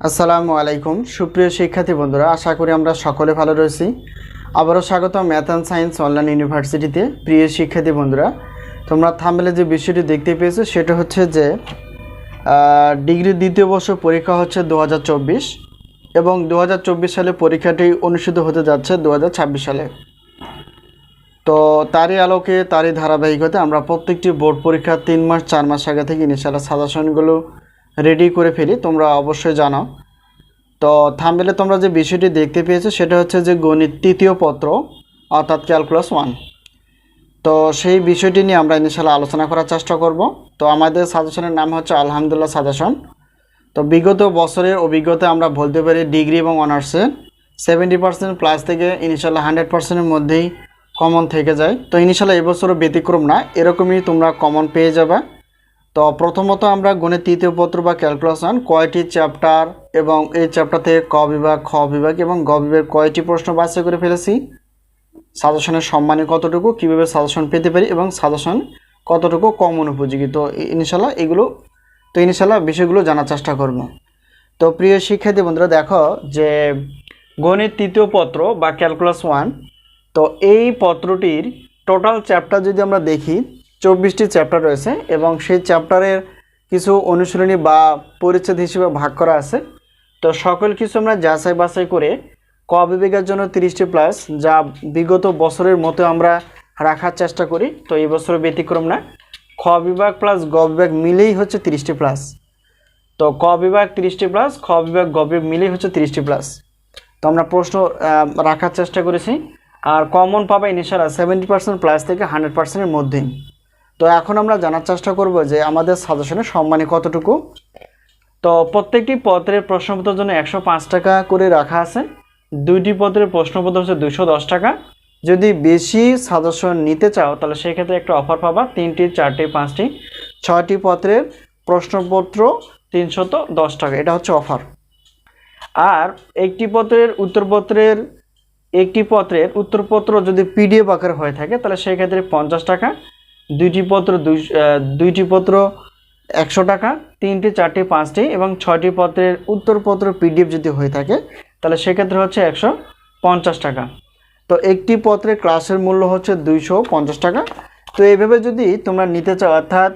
আসসালামু আলাইকুম সুপ্রিয় শিক্ষার্থী বন্ধুরা, আশা করি আমরা সকলে ভালো রয়েছি। আবারও স্বাগত ম্যাথ অ্যান্ড সায়েন্স অনলাইন ইউনিভার্সিটিতে। প্রিয় শিক্ষার্থী বন্ধুরা, তোমরা থাম্বনেলে যে বিষয়টি দেখতে পেয়েছো সেটা হচ্ছে যে ডিগ্রির দ্বিতীয় বর্ষ পরীক্ষা হচ্ছে 2024 এবং 2024 সালে পরীক্ষাটি অনুষ্ঠিত হতে যাচ্ছে 2026 সালে। তো তারই আলোকে তারই ধারাবাহিকতা আমরা প্রত্যেকটি বোর্ড পরীক্ষা 3 মাস 4 মাস আগে থেকে ইনশাআল্লাহ সাজেশনগুলো রেডি করে ফেলি, তোমরা অবশ্যই জানো। তো থাম্বনেলে তোমরা যে বিষয়টি দেখতে পেয়েছো সেটা হচ্ছে যে গণিত তৃতীয় পত্র অর্থাৎ ক্যালকুলাস 1। তো সেই বিষয়টি নিয়ে আমরা ইনশাআল্লাহ আলোচনা করার চেষ্টা করব। তো আমাদের সাজেশনের নাম হচ্ছে আলহামদুলিল্লাহ সাজেশন। তো বিগত বছরের অভিজ্ঞতা আমরা বলতে পারি ডিগ্রি এবং অনার্সে 70% প্লাস থেকে ইনশাআল্লাহ 100%-এর মধ্যেই কমন থেকে যায়। তো ইনশাআল্লাহ এবছরও ব্যতিক্রম না, এরকমই তোমরা কমন পেয়ে যাবে। তো প্রথমত আমরা গণিত তৃতীয় পত্র বা ক্যালকুলাস 1 কয়টি চ্যাপ্টার এবং এই চ্যাপ্টার থেকে ক বিভাগ, খ বিভাগ এবং গ বিভাগ কয়টি প্রশ্ন বাছাই করে ফেলেছি, সাজেশনের সম্মানে কতটুকু, কীভাবে সাজেশন পেতে পারি এবং সাজেশন কতটুকু কমন উপযোগী। তো ইনশাল্লাহ বিষয়গুলো জানার চেষ্টা করব। তো প্রিয় শিক্ষার্থী বন্ধুরা, দেখো যে গণিত তৃতীয় পত্র বা ক্যালকুলাস 1, তো এই পত্রটির টোটাল চ্যাপ্টার যদি আমরা দেখি 24টি চ্যাপ্টার রয়েছে এবং সেই চ্যাপ্টারের কিছু অনুশীলনী বা পরিচ্ছেদ হিসেবে ভাগ করা আছে। তো সকল কিছু আমরা যাচাই বাছাই করে ক বিভাগের জন্য 30টি প্লাস, যা বিগত বছরের মতো আমরা রাখার চেষ্টা করি। তো এই বছর ব্যতিক্রম না, খ বিভাগ প্লাস গ বিভাগ মিলেই হচ্ছে 30টি প্লাস। তো ক বিভাগ 30টি প্লাস, খ বিভাগ গ বিভাগ মিলেই হচ্ছে 30টি প্লাস। তো আমরা প্রশ্ন রাখার চেষ্টা করেছি। আর কমন পাবে ইনশাআল্লাহ 70% প্লাস থেকে 100%-এর মধ্যেই। তো এখন আমরা জানার চেষ্টা করব যে আমাদের সাজেশনের সম্মানে কতটুকু। তো প্রত্যেকটি পত্রের প্রশ্নপত্রের জন্য 105 টাকা করে রাখা আছে। 2টি পত্রের প্রশ্নপত্র হচ্ছে 210 টাকা। যদি বেশি সাজেশন নিতে চাও তাহলে সেক্ষেত্রে একটা অফার পাবা, 3টি 4টি 5টি 6টি পত্রের প্রশ্নপত্র 310 টাকা, এটা হচ্ছে অফার। আর একটি পত্রের উত্তরপত্র যদি পিডিএফ আকারে হয়ে থাকে তাহলে সেক্ষেত্রে 50 টাকা। 2টি পত্র 100 টাকা, 3টি 4টি 5টি এবং 6টি পত্রের উত্তরপত্র পিডিএফ যদি হয়ে থাকে তাহলে সেক্ষেত্রে হচ্ছে 150 টাকা। তো একটি পত্রের ক্লাসের মূল্য হচ্ছে 250 টাকা। তো এইভাবে যদি তোমরা নিতে চাও, অর্থাৎ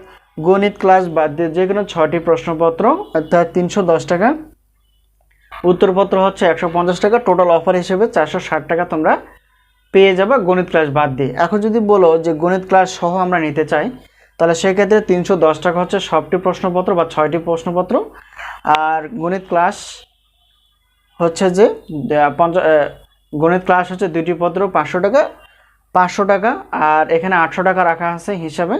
গণিত ক্লাস বাদ দিয়ে যে কোনো 6টি প্রশ্নপত্র অর্থাৎ 310 টাকা, উত্তরপত্র হচ্ছে 150 টাকা, টোটাল অফার হিসেবে 460 টাকা তোমরা পেয়ে যাবে গণিত ক্লাস বাদ দিয়ে। এখন যদি বলো যে গণিত ক্লাস সহ আমরা নিতে চাই তাহলে সেক্ষেত্রে 310 টাকা হচ্ছে সবটি প্রশ্নপত্র বা 6টি প্রশ্নপত্র। আর গণিত ক্লাস হচ্ছে যে গণিত ক্লাস হচ্ছে 2টি পত্র 500 টাকা আর এখানে 800 টাকা রাখা আছে হিসাবে।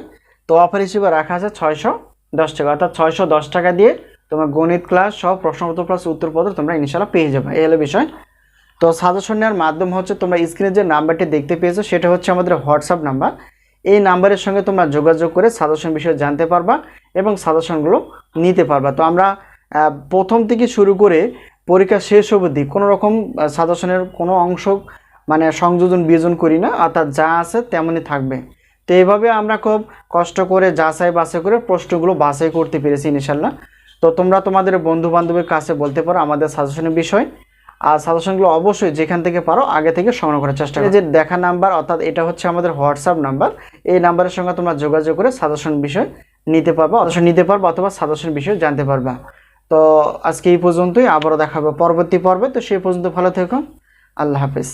তো অফার হিসেবে রাখা আছে 610 টাকা, অর্থাৎ 610 টাকা দিয়ে তোমরা গণিত ক্লাস সহ প্রশ্নপত্র প্লাস উত্তরপত্র তোমরা ইনশাআল্লাহ পেয়ে যাবে। এই হলো বিষয়। তো সাজেশন নেওয়ার মাধ্যম হচ্ছে তোমরা স্ক্রিনে যে নাম্বারটি দেখতে পেয়েছো সেটা হচ্ছে আমাদের হোয়াটসঅ্যাপ নাম্বার। এই নাম্বারের সঙ্গে তোমরা যোগাযোগ করে সাজেশন বিষয়ে জানতে পারবা এবং সাজেশনগুলো নিতে পারবা। তো আমরা প্রথম থেকে শুরু করে পরীক্ষা শেষ অবধি কোনো রকম সাজেশনের কোনো অংশ সংযোজন বিয়োজন করি না, অর্থাৎ যা আছে তেমনই থাকবে। তো এইভাবে আমরা খুব কষ্ট করে যাচাই বাছাই করে প্রশ্নগুলো বাছাই করতে পেরেছি ইনশাআল্লাহ। তো তোমরা তোমাদের বন্ধু বান্ধবের কাছে বলতে পারো আমাদের সাজেশনের বিষয়। আর সাজেশনগুলো অবশ্যই যেখান থেকে পারো আগে থেকে সংগ্রহ করার চেষ্টা করো। যে দেখা নাম্বার অর্থাৎ এটা হচ্ছে আমাদের হোয়াটসঅ্যাপ নাম্বার, এই নাম্বারের সঙ্গে তোমরা যোগাযোগ করে সাজেশন বিষয় নিতে পারবা অথবা সাজেশন বিষয় জানতে পারবা। তো আজকে এই পর্যন্তই, আবারও দেখাবো পরবর্তী পর্বে। তো সেই পর্যন্ত ভালো থেকো, আল্লাহ হাফেজ।